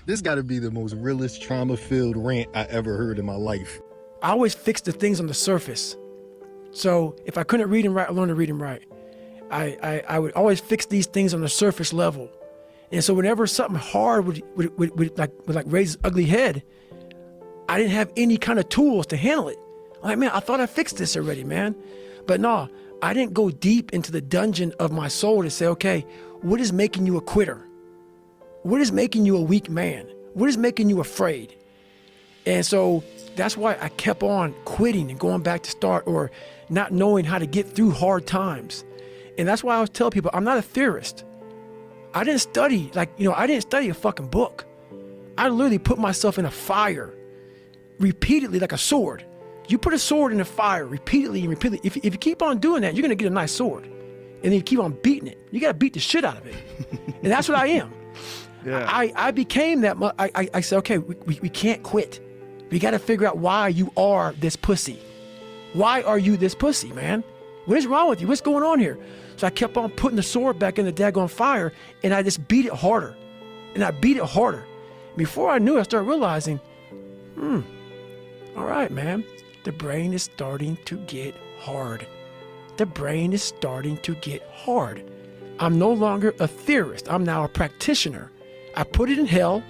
This got to be the most realest trauma-filled rant I ever heard in my life. I always fix the things on the surface. So if I couldn't read and write, I learned to read and write. I would always fix these things on the surface level. And so whenever something hard would raise its ugly head, I didn't have any kind of tools to handle it. I'm like, man, I thought I fixed this already, man. But no, I didn't go deep into the dungeon of my soul to say, okay, what is making you a quitter? What is making you a weak man? What is making you afraid? And so that's why I kept on quitting and going back to start, or not knowing how to get through hard times. And that's why I always tell people, I'm not a theorist. I didn't study, I didn't study a fucking book. I literally put myself in a fire repeatedly like a sword. You put a sword in the fire repeatedly and repeatedly. If you keep on doing that, you're going to get a nice sword. And then you keep on beating it. You got to beat the shit out of it. And that's what I am. Yeah. I became that. I said, okay, we can't quit. We got to figure out why you are this pussy. Why are you this pussy, man? What is wrong with you? What's going on here? So I kept on putting the sword back in the daggone fire, and I just beat it harder. And I beat it harder. Before I knew it, I started realizing, all right, man, the brain is starting to get hard. The brain is starting to get hard. I'm no longer a theorist. I'm now a practitioner. I put it in hell.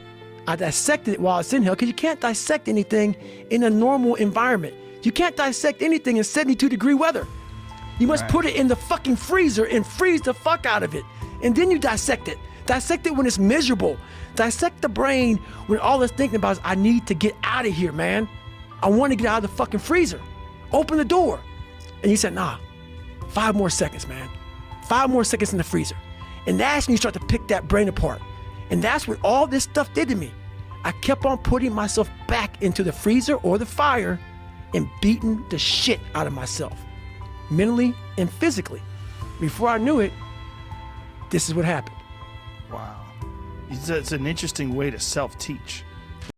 I dissected it while it's in hell, because you can't dissect anything in a normal environment. You can't dissect anything in 72-degree weather. You must put it in the fucking freezer and freeze the fuck out of it. And then you dissect it. Dissect it when it's miserable. Dissect the brain when all it's thinking about is, I need to get out of here, man. I want to get out of the fucking freezer. Open the door. And you said, nah, 5 more seconds, man. 5 more seconds in the freezer. And that's when you start to pick that brain apart. And that's what all this stuff did to me. I kept on putting myself back into the freezer or the fire and beating the shit out of myself, mentally and physically. Before I knew it, this is what happened. Wow. It's an interesting way to self-teach.